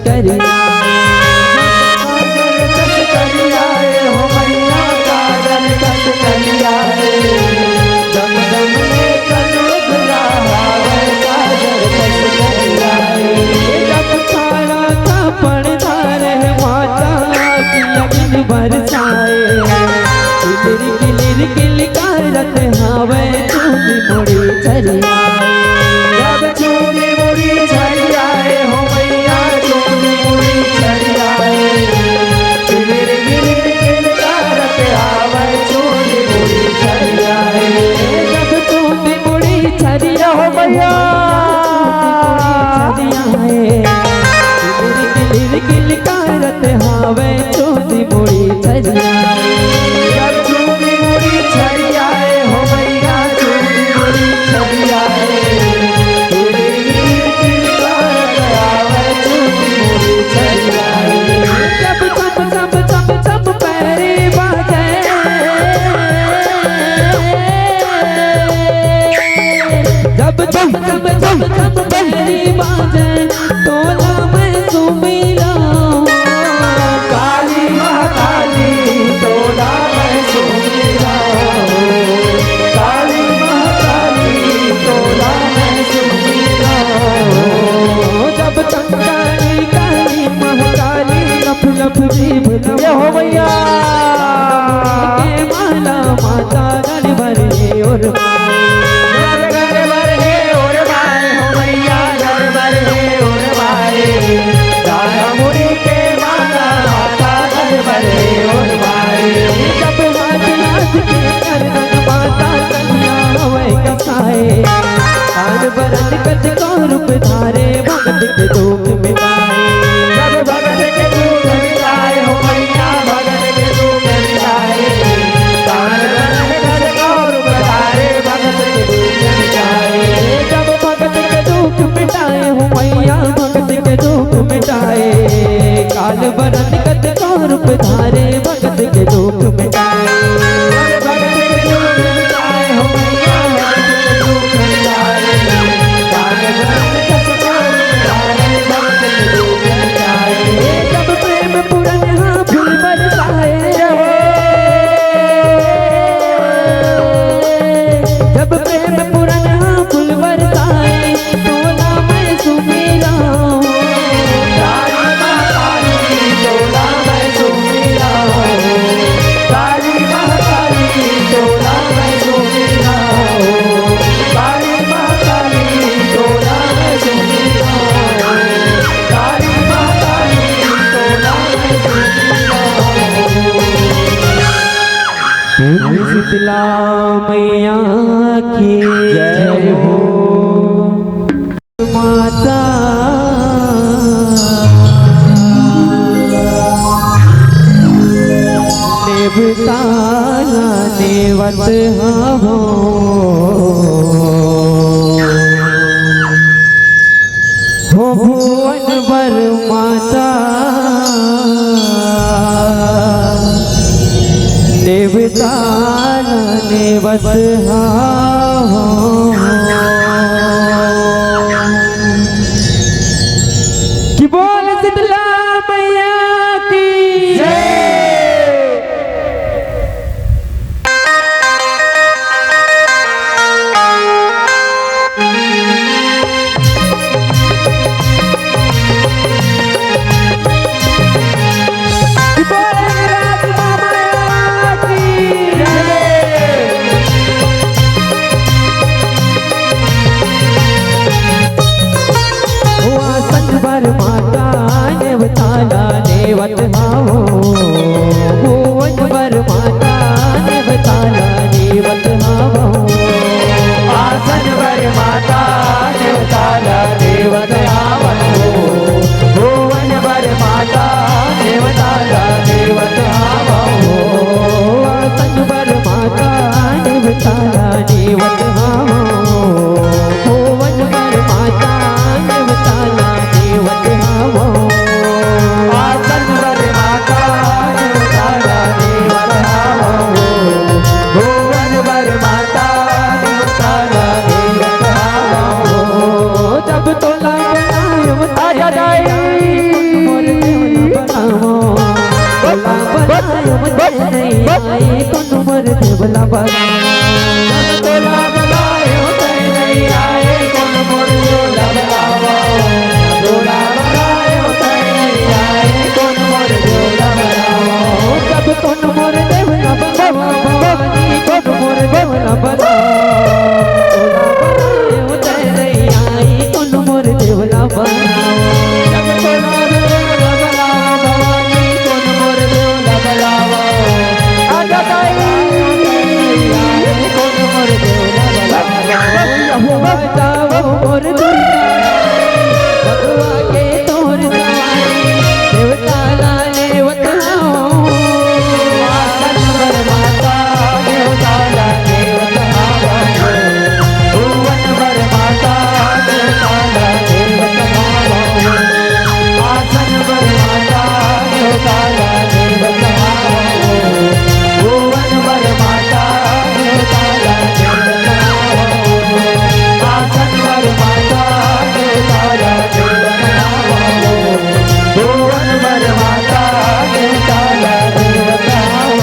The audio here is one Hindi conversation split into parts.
करिया हो मैया काजल कस करिया दम दम में कलुग रहावे काजल कस करिया जब खाना का पड़ता रहे माता की अग्न बरसाए किलिर कारत हावे चूड़ी मुड़ी चरिया जब चूड़ी मुड़ी चरिया हो मैया चूड़ी मुड़ी चरिया किलिर कारत हावे चूड़ी मुड़ी चरिया जब चूड़ी मुड़ी चरिया हो मैया किलिर कारत हावे चूड़ी मुड़ी चरिया जब पहली बाजे तोला मैं सुमिला काली महाकाली तोला मैं सुमिला काली महाकाली तोला मैं सुमिला जब कंकाली काली महाकाली लफ लफ जीभ ये हो भैया माला माता गण भरे और भगत कच को रूप धारे भगत के दुख मिटाए जब भगत के दुख मिटाए हो मैया भगत के दुख मिटाए कान भगत को रूप धारे भगत के दुख मिटाए जब भगत के दुख मिटाए हो मैया भगत के दुख मिटाए काल भरत कच को रूप धारे भगत के दुख मिटाए भगत के दुख मिटाए हो मैया भगत के दुख मिटाए जब प्रेम पूरन हाँ फूल बरसाए जब प्रेम पूरन हाँ फूल बरसाए तोला मैं सुमिला काली महाकाली तोला मैं सुमिला काली महाकाली तोला मैं सुमिला काली महाकाली तोला मैं सुमिला काली महाकाली तोला मैं सुमिला शीतला मैया की जय हो माता देवताना देवत हो भुवन वर माता देवता देवत कि बोल शीतला मैया की जय देवत हाओ भुवन वर माता देवताना देवत हाओ आसन वर माता देवताना देवत हाओ भुवन वर माता देवताना देवत हाओ आसन वर माता देवताना देवत हाओ भुवन वर माता देवताना देवत हाओ आसन वर माता देवला बनाओ जब तोला बनाए होते नहीं आए कौन मोर देवला बनाओ तोला बनाए होते नहीं आए कौन मोर देवला बनाओ जब कौन मोर देवला बनाओ भवानी कौन मोर देवला बनाओ तोला बनाए होते नहीं आए कौन मोर देवला बनाओ जब तोला देवला बनाओ भवानी कौन मोर देवला बनाओ आजा ताई कौन मोर देवला बनाओ बचाओ मोर दुर्गा भगवा के तोर सवारी देवता लाले वतनाओ आसन पर माता देवता लाले वतनाओ भुवन पर माता देवता लाले वतनाओ आसन पर माता देवता लाले वतनाओ भुवन पर माता देवता लाले वतनाओ आसन पर माता देवता लाले वतनाओ भुवन पर माता देवता लाले वतनाओ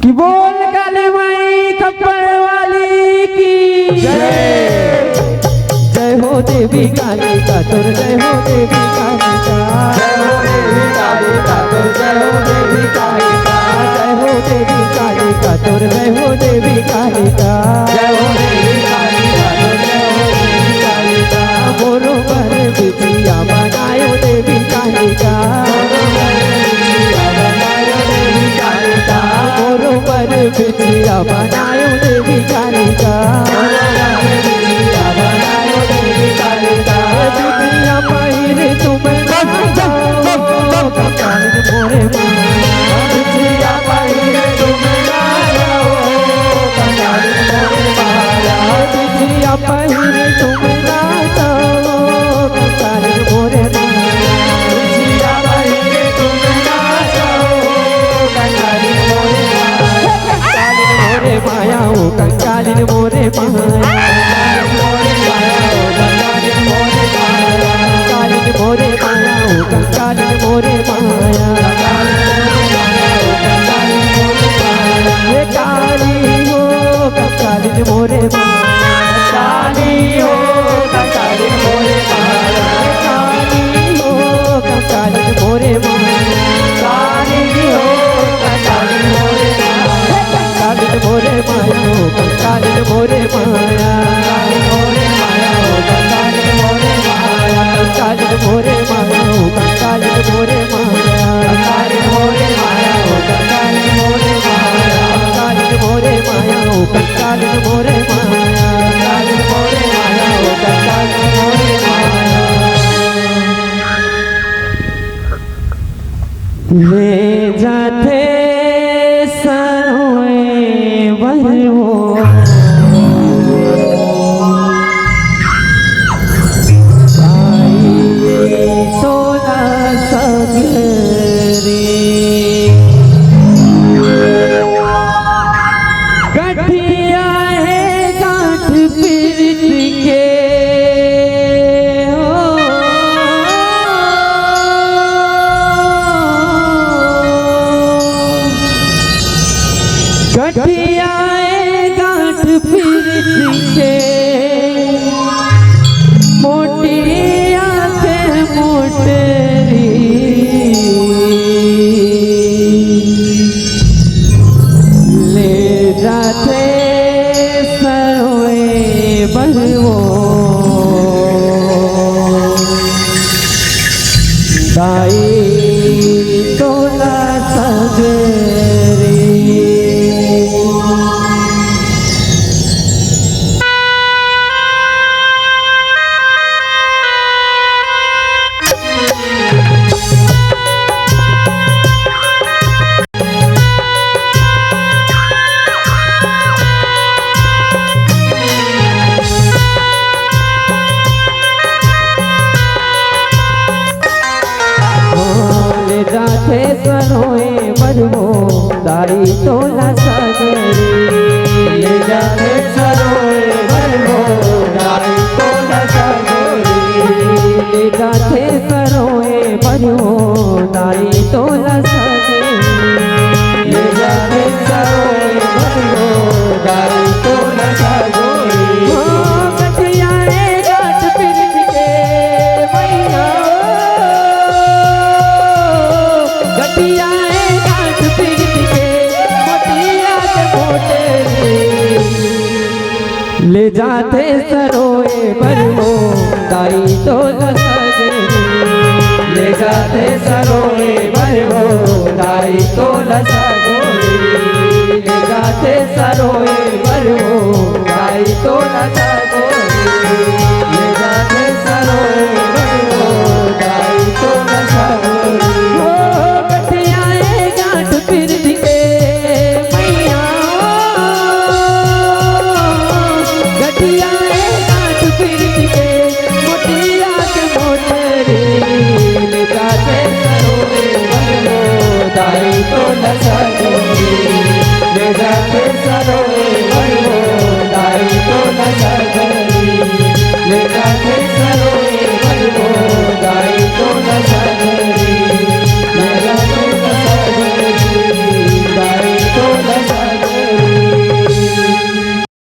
कि बोल काली माई खप्पर वाली की जय जय हो देवी काली का तुर जय हो देवी काली का जय हो देवी काली का तुर जय हो देवी काली का जय हो देवी काली का तुर जय हो देवी काली का जय हो देवी काली का तुर जय हो देवी काली का मोरो पर बिटिया बनायो देवी काली का मोरो पर बिटिया बनायो देवी काली का बिटिया बनायो देवी काली का बिटिया पहिरे तुम नाचो कंकाल मोरे बिटिया पहिरे तुम नाचो कंकाल मोरे बिटिया पहिरे तुम नाचो कंकाल मोरे बिटिया पहिरे तुम नाचो कंकाल मोरे माया ओ कंकालिन मोरे माया कंकालिन मोरे माया ओ कंकालिन मोरे माया हे काली हो कंकालिन मोरे माया काली हो कंकालिन मोरे माया काली हो कंकालिन मोरे माया काली हो कंकालिन मोरे माया कंकालिन मोरे माया ओ कंकालिन मोरे माया कंकालिन मोरे माया कंकालिन मोरे माया ओ कंकालिन मोरे माया कंकालिन मोरे माया ओ कंकालिन मोरे माया कंकालिन मोरे माया ओ कंकालिन मोरे माया कंकालिन मोरे माया ओ कंकालिन मोरे माया ले जाते सरोए बरवो तोला सगरे गठिया है गांठ पीरित के गठिया है गांठ पीरित के मोटी आंखें मोटेरी ले जाते सरोए बलवो दाई तोला सगरे जाते सरोए बरवो दाई तोला सगरी ले जाते सरोए बरवो दाई तोला सगरी ले जाते सरोए बरवो दाई तोला सगरी ले जाते सरोए बरवो दाई तोला सगरी कठियाए गाठ पिरत के मैया गठियाए गाठ पिरत के मोटिया के मोटे ले जाते सरोए बरवो दाई तोला सगरी ले जाते सरोए बरवो दाई तोला सगरी ले जाते सरोए बरवो दाई तोला